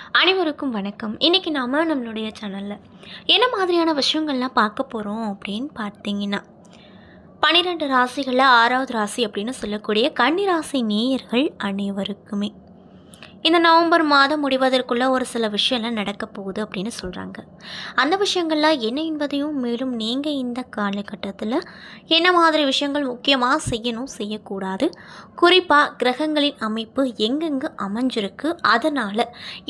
அனைவருக்கும் வணக்கம். இன்றைக்கி நம்மளுடைய சேனலில் என்ன மாதிரியான விஷயங்கள்லாம் பார்க்க போகிறோம் அப்படின்னு பார்த்தீங்கன்னா, 12 ராசிகளில் 6வது ராசி அப்படின்னு சொல்லக்கூடிய கன்னி ராசி நேயர்கள் அனைவருக்குமே இந்த நவம்பர் மாதம் முடிவதற்குள்ளே ஒரு சில விஷயம்லாம் நடக்க போகுது அப்படின்னு சொல்கிறாங்க. அந்த விஷயங்கள்லாம் என்ன என்பதையும், மேலும் நீங்கள் இந்த காலகட்டத்தில் என்ன மாதிரி விஷயங்கள் முக்கியமாக செய்யணும் செய்யக்கூடாது, குறிப்பாக கிரகங்களின் அமைப்பு எங்கெங்கே அமைஞ்சிருக்கு, அதனால்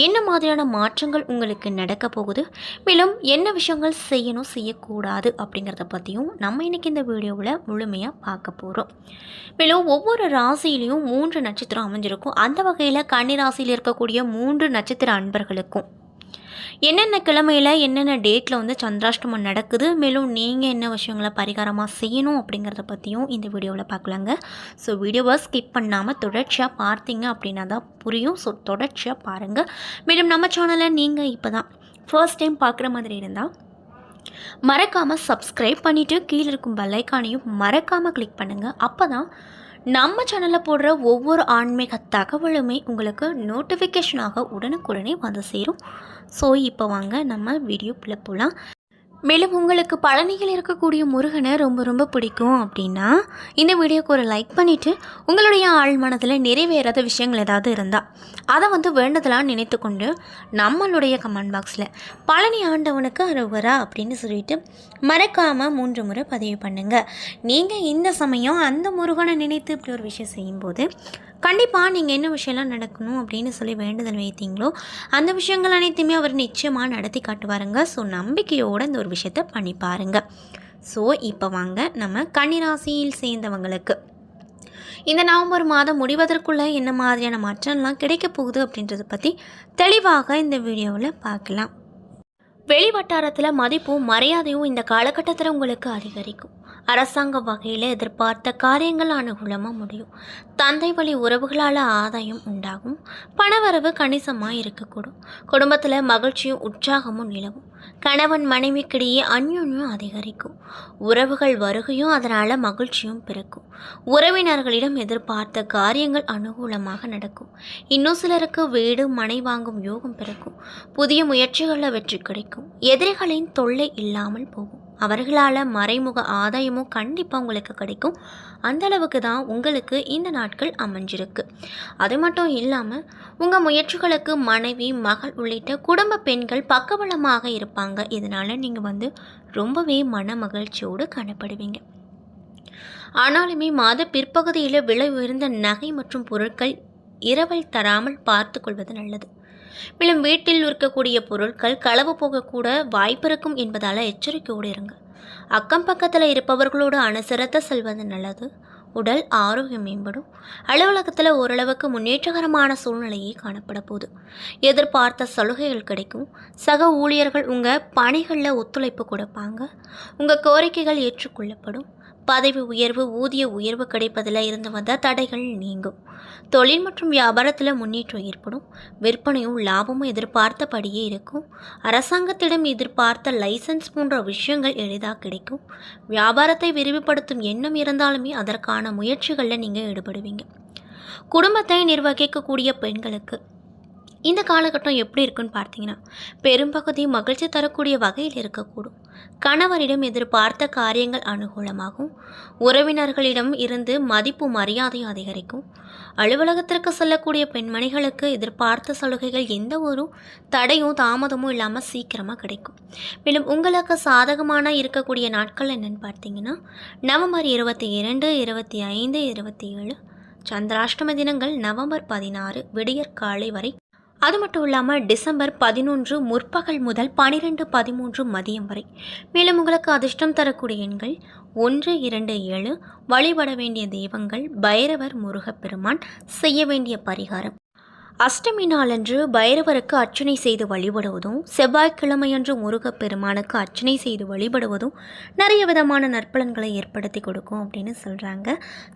என்ன மாதிரியான மாற்றங்கள் உங்களுக்கு நடக்க போகுது, மேலும் என்ன விஷயங்கள் செய்யணும் செய்யக்கூடாது அப்படிங்கிறத பற்றியும் நம்ம இன்றைக்கி இந்த வீடியோவில் முழுமையாக பார்க்க போகிறோம். மேலும் ஒவ்வொரு ராசியிலையும் 3 நட்சத்திரம் அமைஞ்சிருக்கும். அந்த வகையில் கன்னி ராசியில் இருக்கக்கூடிய 3 நட்சத்திர அன்பர்களுக்கும் என்னென்ன கிழமையில் என்னென்ன டேட்டில் வந்து சந்திராஷ்டமம் நடக்குது, மேலும் நீங்கள் என்ன விஷயங்களை பரிகாரமாக செய்யணும் அப்படிங்கிறத பற்றியும் இந்த வீடியோவில் பார்க்கலாங்க. ஸோ வீடியோவை ஸ்கிப் பண்ணாமல் தொடர்ச்சியாக பார்த்தீங்க அப்படின்னா தான் புரியும். ஸோ தொடர்ச்சியாக பாருங்கள். மேலும் நம்ம சேனலை நீங்கள் இப்போ தான் ஃபர்ஸ்ட் டைம் பார்க்குற மாதிரி இருந்தால் மறக்காமல் சப்ஸ்கிரைப் பண்ணிவிட்டு கீழே இருக்கும் பெல் ஐக்கானையும் மறக்காமல் கிளிக் பண்ணுங்கள். அப்போ தான் நம்ம சேனலில் போடுற ஒவ்வொரு ஆன்மீக தகவலுமே உங்களுக்கு நோட்டிஃபிகேஷனாக உடனுக்குடனே வந்து சேரும். ஸோ இப்போ வாங்க நம்ம வீடியோக்குள்ளே போகலாம். மேலும் உங்களுக்கு பழனியில் இருக்கக்கூடிய முருகனை ரொம்ப ரொம்ப பிடிக்கும் அப்படின்னா இந்த வீடியோக்கு ஒரு லைக் பண்ணிவிட்டு, உங்களுடைய ஆழ் மனதில் நிறைவேறாத விஷயங்கள் ஏதாவது இருந்தால் அதை வந்து வேண்டதெல்லாம் நினைத்து கொண்டு நம்மளுடைய கமெண்ட் பாக்ஸில் பழனி ஆண்டவனுக்கு அரோகரா அப்படின்னு சொல்லிட்டு மறக்காமல் 3 முறை பதிவு பண்ணுங்கள். நீங்கள் இந்த சமயம் அந்த முருகனை நினைத்து இப்படி ஒரு விஷயம் செய்யும்போது கண்டிப்பாக நீங்கள் என்ன விஷயம்லாம் நடக்கணும் அப்படின்னு சொல்லி வேண்டுதல் வைத்தீங்களோ அந்த விஷயங்கள் அனைத்துமே அவர் நிச்சயமாக நடத்தி காட்டுவாருங்க. ஸோ நம்பிக்கையோடு இந்த ஒரு விஷயத்தை பண்ணி பாருங்கள். ஸோ இப்போ வாங்க நம்ம கன்னிராசியில் சேர்ந்தவங்களுக்கு இந்த நவம்பர் மாதம் முடிவதற்குள்ளே என்ன மாதிரியான மாற்றம்லாம் கிடைக்க போகுது அப்படின்றத பற்றி தெளிவாக இந்த வீடியோவில் பார்க்கலாம். வெளி வட்டாரத்தில் மதிப்பும் மரியாதையும் இந்த காலகட்டத்தில் உங்களுக்கு அதிகரிக்கும். அரசாங்க வகையில் எதிர்பார்த்த காரியங்கள் அனுகூலமாக முடியும். தந்தை வழி உறவுகளால் ஆதாயம் உண்டாகும். பணவரவு கணிசமாக இருக்கக்கூடும். குடும்பத்தில் மகிழ்ச்சியும் உற்சாகமும் நிலவும். கணவன் மனைவிக்கிடையே அந்யோன்யம் அதிகரிக்கும். உறவுகள் வருகையும் அதனால் மகிழ்ச்சியும் பிறக்கும். உறவினர்களிடம் எதிர்பார்த்த காரியங்கள் அனுகூலமாக நடக்கும். இன்னும் சிலருக்கு வீடு மனை வாங்கும் யோகம் பிறக்கும். புதிய முயற்சிகளில் வெற்றி கிடைக்கும். எதிரிகளின் தொல்லை இல்லாமல் போகும். அவர்களால் மறைமுக ஆதாயமும் கண்டிப்பாக உங்களுக்கு கிடைக்கும். அந்தளவுக்கு தான் உங்களுக்கு இந்த நாட்கள் அமைஞ்சிருக்கு. அது மட்டும் இல்லாமல் உங்கள் முயற்சிகளுக்கு மனைவி மகள் உள்ளிட்ட குடும்ப பெண்கள் பக்கபலமாக இருப்பாங்க. இதனால் நீங்கள் வந்து ரொம்பவே மன மகிழ்ச்சியோடு காணப்படுவீங்க. ஆனாலுமே மாத பிற்பகுதியில் விலை உயர்ந்த நகை மற்றும் பொருட்கள் இரவல் தராமல் பார்த்து கொள்வது நல்லது. மேலும் வீட்டில் இருக்கக்கூடிய பொருட்கள் களவு போகக்கூட வாய்ப்பு இருக்கும் என்பதால் எச்சரிக்கையோடு இருங்க. அக்கம் பக்கத்தில் இருப்பவர்களோடு அனுசரித்து செல்வது நல்லது. உடல் ஆரோக்கியம் மேம்படும். அலுவலகத்தில் ஓரளவுக்கு முன்னேற்றகரமான சூழ்நிலையே காணப்பட போகுது. எதிர்பார்த்த சலுகைகள் கிடைக்கும். சக ஊழியர்கள் உங்கள் பணிகளில் ஒத்துழைப்பு கொடுப்பாங்க. உங்கள் கோரிக்கைகள் ஏற்றுக்கொள்ளப்படும். பதவி உயர்வு ஊதிய உயர்வு கிடைப்பதில் இருந்து வந்த தடைகள் நீங்கும். தொழில் மற்றும் வியாபாரத்தில் முன்னேற்றம் ஏற்படும். விற்பனையும் லாபமும் எதிர்பார்த்தபடியே இருக்கும். அரசாங்கத்திடம் எதிர்பார்த்த லைசன்ஸ் போன்ற விஷயங்கள் எளிதாக கிடைக்கும். வியாபாரத்தை விரிவுபடுத்தும் எண்ணம் இருந்தாலுமே அதற்கான முயற்சிகளில் நீங்கள் ஈடுபடுவீங்க. குடும்பத்தை நிர்வகிக்கக்கூடிய பெண்களுக்கு இந்த காலகட்டம் எப்படி இருக்குன்னு பார்த்தீங்கன்னா, பெரும்பகுதி மகிழ்ச்சி தரக்கூடிய வகையில் இருக்கக்கூடும். கணவரிடம் எதிர்பார்த்த காரியங்கள் அனுகூலமாகும். உறவினர்களிடம் இருந்து மதிப்பு மரியாதை அதிகரிக்கும். அலுவலகத்திற்கு செல்லக்கூடிய பெண்மணிகளுக்கு எதிர்பார்த்த சலுகைகள் எந்த ஒரு தடையும் தாமதமும் இல்லாமல் சீக்கிரமாக கிடைக்கும். மேலும் உங்களுக்கு சாதகமான இருக்கக்கூடிய நாட்கள் என்னென்னு பார்த்தீங்கன்னா, நவம்பர் 22, 25, 27. சந்திராஷ்டம தினங்கள் நவம்பர் 16 விடியற்காலை வரை. அது மட்டும் இல்லாமல் டிசம்பர் 11 முற்பகல் முதல் 12, 13 மதியம் வரை. மேலும் உங்களுக்கு அதிர்ஷ்டம் தரக்கூடிய எண்கள் 1, 2, 7. வழிபட வேண்டிய தெய்வங்கள் பைரவர், முருகப்பெருமான். செய்ய வேண்டிய பரிகாரம்: அஷ்டமி நாளன்று பைரவருக்கு அர்ச்சனை செய்து வழிபடுவதும், செவ்வாய்க்கிழமையன்று முருகப்பெருமானுக்கு அர்ச்சனை செய்து வழிபடுவதும் நிறைய விதமான நற்பலன்களை ஏற்படுத்தி கொடுக்கும் அப்படின்னு சொல்கிறாங்க.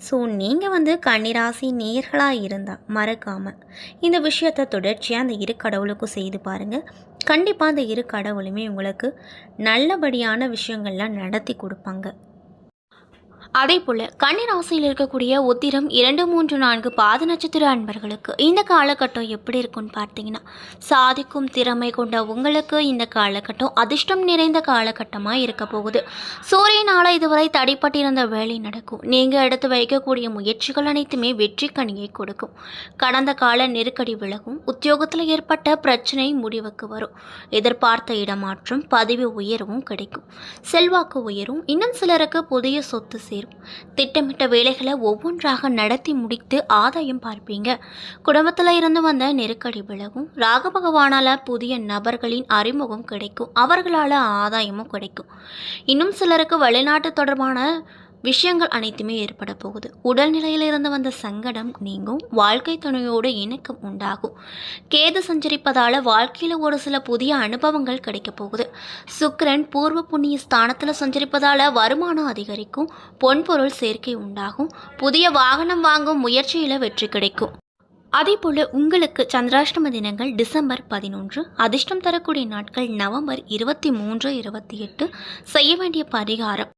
ஸோ நீங்கள் வந்து கன்னிராசி நேயர்களாக இருந்தால் மறக்காமல் இந்த விஷயத்தை தொடர்ச்சியாக அந்த 2 கடவுளுக்கும் செய்து பாருங்கள். கண்டிப்பாக அந்த 2 கடவுளுமே உங்களுக்கு நல்லபடியான விஷயங்கள்லாம் நடத்தி கொடுப்பாங்க. அதேபோல் கன்னி ராசியில் இருக்கக்கூடிய உத்திரம் 2, 3, 4 பாத நட்சத்திர அன்பர்களுக்கு இந்த காலகட்டம் எப்படி இருக்குன்னு பார்த்தீங்கன்னா, சாதிக்கும் திறமை கொண்ட உங்களுக்கு இந்த காலகட்டம் அதிர்ஷ்டம் நிறைந்த காலகட்டமாக இருக்க போகுது. சூரியனால் இதுவரை தடைப்பட்டிருந்த வேலை நடக்கும். நீங்கள் எடுத்து வைக்கக்கூடிய முயற்சிகள் அனைத்துமே வெற்றி கனியை கொடுக்கும். கடந்த கால நெருக்கடி விலகும். உத்தியோகத்தில் ஏற்பட்ட பிரச்சனை முடிவுக்கு வரும். எதிர்பார்த்த இடமாற்றம், பதவி உயர்வும் கிடைக்கும். செல்வாக்கு உயரும். இன்னும் சிலருக்கு புதிய சொத்து சேரும். திட்டமிட்ட வேலைகளை ஒவ்வொன்றாக நடத்தி முடித்து ஆதாயம் பார்ப்பீங்க. குடும்பத்தில் இருந்து வந்த நெருக்கடி விலகும். ராக பகவானால் புதிய நபர்களின் அறிமுகம் கிடைக்கும். அவர்களால் ஆதாயமும் கிடைக்கும். இன்னும் சிலருக்கு வெளிநாட்டு தொடர்பான விஷயங்கள் அனைத்துமே ஏற்பட போகுது. உடல்நிலையில் இருந்து வந்த சங்கடம் நீங்கும். வாழ்க்கை துணையோடு இணக்கம் உண்டாகும். கேது சஞ்சரிப்பதால் வாழ்க்கையில் ஒரு சில புதிய அனுபவங்கள் கிடைக்க போகுது. சுக்கிரன் பூர்வ புண்ணிய ஸ்தானத்தில் சஞ்சரிப்பதால் வருமானம் அதிகரிக்கும். பொன்பொருள் சேர்க்கை உண்டாகும். புதிய வாகனம் வாங்கும் முயற்சியில் வெற்றி கிடைக்கும். அதேபோல் உங்களுக்கு சந்திராஷ்டம தினங்கள் டிசம்பர் 11, அதிர்ஷ்டம் தரக்கூடிய நாட்கள் நவம்பர் 23, 28. செய்ய வேண்டிய பரிகாரம்,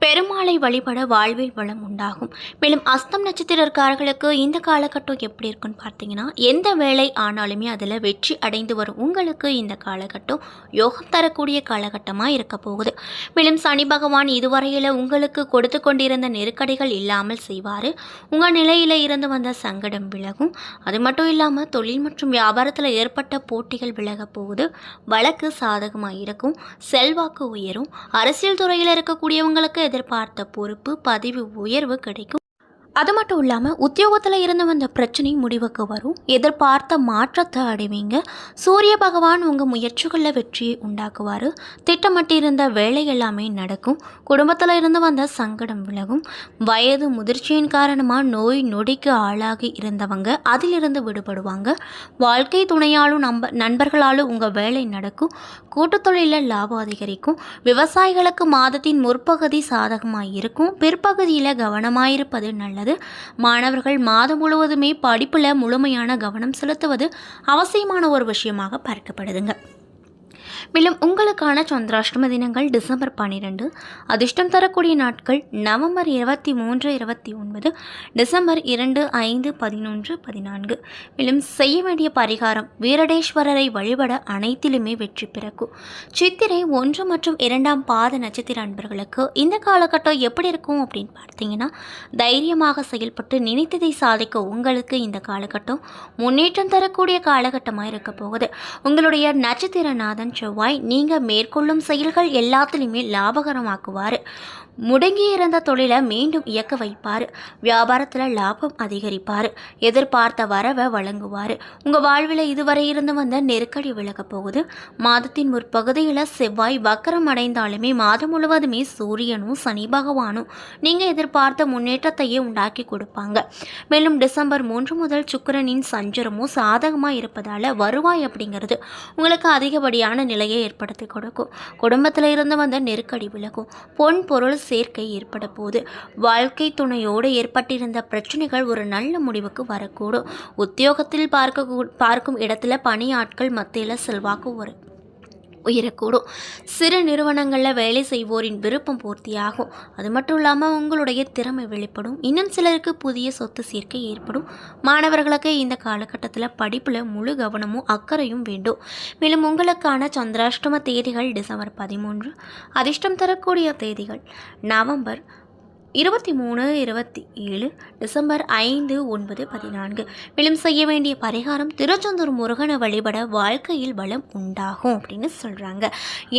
பெருமாளை வழிபட வாழ்வில் வளம் உண்டாகும். மேலும் அஸ்தம் நட்சத்திரக்காரர்களுக்கு இந்த காலகட்டம் எப்படி இருக்குன்னு பார்த்தீங்கன்னா, எந்த வேலை ஆனாலுமே அதில் வெற்றி அடைந்து வரும் உங்களுக்கு இந்த காலகட்டம் யோகம் தரக்கூடிய காலகட்டமாக இருக்க போகுது. மேலும் சனி பகவான் இதுவரையில் உங்களுக்கு கொடுத்து கொண்டிருந்த நெருக்கடிகள் இல்லாமல் செய்வார். உங்கள் நிலையில் இருந்து வந்த சங்கடம் விலகும். அது மட்டும் இல்லாமல் தொழில் மற்றும் வியாபாரத்தில் ஏற்பட்ட போட்டிகள் விலக போகுது. வழக்கு சாதகமாக இருக்கும். செல்வாக்கு உயரும். அரசியல் துறையில் இருக்கக்கூடியவங்களுக்கு எதிர்பார்த்த பொறுப்பு, பதவி உயர்வு கிடைக்கும். அது மட்டும் இல்லாமல் உத்தியோகத்தில் இருந்து வந்த பிரச்சனை முடிவுக்கு வரும். எதிர்பார்த்த மாற்றத்தை அடைவீங்க. சூரிய பகவான் உங்கள் முயற்சிகளில் வெற்றியை உண்டாக்குவார். திட்டமிட்டிருந்த வேலை எல்லாமே நடக்கும். குடும்பத்தில் இருந்து வந்த சங்கடம் விலகும். வயது முதிர்ச்சியின் காரணமாக நோய் நொடிக்கு ஆளாகி இருந்தவங்க அதிலிருந்து விடுபடுவாங்க. வாழ்க்கை துணையாலும் நண்பர்களாலும் உங்கள் வேலை நடக்கும். கூட்டுத் தொழிலில் லாபம் அதிகரிக்கும். விவசாயிகளுக்கு மாதத்தின் முற்பகுதி சாதகமாக இருக்கும். பிற்பகுதியில் கவனமாயிருப்பது நல்லது. மாணவர்கள் மாதம் முழுவதுமே படிப்பில் முழுமையான கவனம் செலுத்துவது அவசியமான ஒரு விஷயமாக பார்க்கப்படுதுங்க. மேலும் உங்களுக்கான சந்திராஷ்டம தினங்கள் டிசம்பர் 12, அதிர்ஷ்டம் தரக்கூடிய நாட்கள் நவம்பர் 23, 29, டிசம்பர் 2, 5, 11, 14. மேலும் செய்ய வேண்டிய பரிகாரம், வீரடேஸ்வரரை வழிபட அனைத்திலுமே வெற்றி பிறக்கும். சித்திரை 1 மற்றும் 2ஆம் பாத நட்சத்திர அன்பர்களுக்கு இந்த காலகட்டம் எப்படி இருக்கும் அப்படின்னு பார்த்தீங்கன்னா, தைரியமாக செயல்பட்டு நினைத்ததை சாதிக்க உங்களுக்கு இந்த காலகட்டம் முன்னேற்றம் தரக்கூடிய காலகட்டமாக இருக்க போகுது. உங்களுடைய நட்சத்திரநாதன் செவ்வாய் நீங்கள் மேற்கொள்ளும் செயல்கள் எல்லாத்துலேயுமே லாபகரமாக்குவார். முடங்கி இருந்த தொழிலை மீண்டும் இயக்க வைப்பார். வியாபாரத்தில் லாபம் அதிகரிப்பார். எதிர்பார்த்த வரவை வழங்குவார். உங்கள் வாழ்வில் இதுவரை இருந்து வந்த நெருக்கடி விலக போகுது. மாதத்தின் முற்பகுதியில் செவ்வாய் வக்கரம் அடைந்தாலுமே மாதம் முழுவதுமே சூரியனும் சனி பகவானும் நீங்கள் எதிர்பார்த்த முன்னேற்றத்தையே உண்டாக்கி கொடுப்பாங்க. மேலும் டிசம்பர் 3 முதல் சுக்கிரனின் சஞ்சரமும் சாதகமாக இருப்பதால் வருவாய் அப்படிங்கிறது உங்களுக்கு அதிகப்படியான நிலையை ஏற்படுத்தி கொடுக்கும். குடும்பத்தில் இருந்து வந்த நெருக்கடி விலகும். பொன் பொருள் சேர்க்கை ஏற்பட போது. வாழ்க்கை துணையோடு ஏற்பட்டிருந்த பிரச்சனைகள் ஒரு நல்ல முடிவுக்கு வரக்கூடும். உத்தியோகத்தில் பார்க்கும் இடத்துல பணியாட்கள் மத்தியில் செல்வாக்கு உயரக்கூடும். சிறு நிறுவனங்களில் வேலை செய்வோரின் விருப்பம் பூர்த்தியாகும். அது மட்டும் இல்லாமல் உங்களுடைய திறமை வெளிப்படும். இன்னும் சிலருக்கு புதிய சொத்து சேர்க்கை ஏற்படும். மாணவர்களுக்கு இந்த காலகட்டத்தில் படிப்பில் முழு கவனமும் அக்கறையும் வேண்டும். மேலும் உங்களுக்கான சந்திராஷ்டம தேதிகள் டிசம்பர் 13, அதிர்ஷ்டம் தரக்கூடிய தேதிகள் நவம்பர் 23, 27, டிசம்பர் 5, 9, 14. மேலும் செய்ய வேண்டிய பரிகாரம், திருச்செந்தூர் முருகனை வழிபட வாழ்க்கையில் பலம் உண்டாகும் அப்படின்னு சொல்கிறாங்க.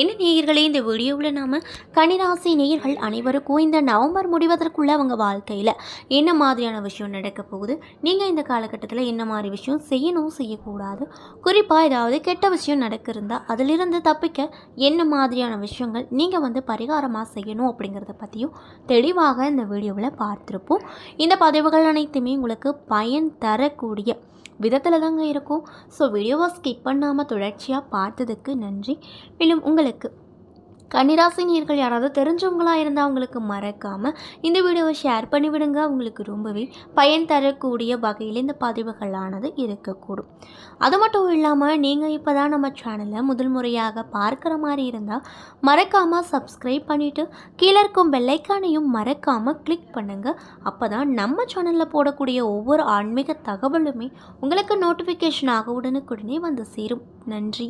என்ன நேயர்களே, இந்த வீடியோவில் நாம் கன்னிராசி நேயர்கள் அனைவருக்கும் இந்த நவம்பர் முடிவதற்குள்ளே அவங்க வாழ்க்கையில் என்ன மாதிரியான விஷயம் நடக்க போகுது, நீங்கள் இந்த காலகட்டத்தில் என்ன மாதிரி விஷயம் செய்யணும் செய்யக்கூடாது, குறிப்பாக ஏதாவது கெட்ட விஷயம் நடக்கிருந்தால் அதிலிருந்து தப்பிக்க என்ன மாதிரியான விஷயங்கள் நீங்கள் பரிகாரமாக செய்யணும் அப்படிங்கிறத பற்றியும் தெளிவாக இந்த வீடியோவில் பார்த்துருப்போம். இந்த பதிவுகள் அனைத்துமே உங்களுக்கு பயன் தரக்கூடிய விதத்தில் தாங்க இருக்கும். ஸோ வீடியோவை ஸ்கிப் பண்ணாமல் தொடர்ச்சியாக பார்த்ததுக்கு நன்றி. மேலும் உங்களுக்கு கன்னிராசி நேயர்கள் யாராவது தெரிஞ்சவங்களா இருந்தால் அவங்களுக்கு மறக்காமல் இந்த வீடியோவை ஷேர் பண்ணிவிடுங்க. அவங்களுக்கு ரொம்பவே பயன் தரக்கூடிய வகையில் இந்த பதிவுகளானது இருக்கக்கூடும். அது மட்டும் இல்லாமல் நீங்கள் இப்போ தான் நம்ம சேனலை முதல் முறையாக பார்க்குற மாதிரி இருந்தால் மறக்காமல் சப்ஸ்கிரைப் பண்ணிவிட்டு கீழே இருக்கும் பெல்லைக்கானையும் மறக்காமல் கிளிக் பண்ணுங்கள். அப்போ தான் நம்ம சேனலில் போடக்கூடிய ஒவ்வொரு ஆன்மீக தகவலுமே உங்களுக்கு நோட்டிஃபிகேஷன் ஆக உடனுக்குடனே வந்து சேரும். நன்றி.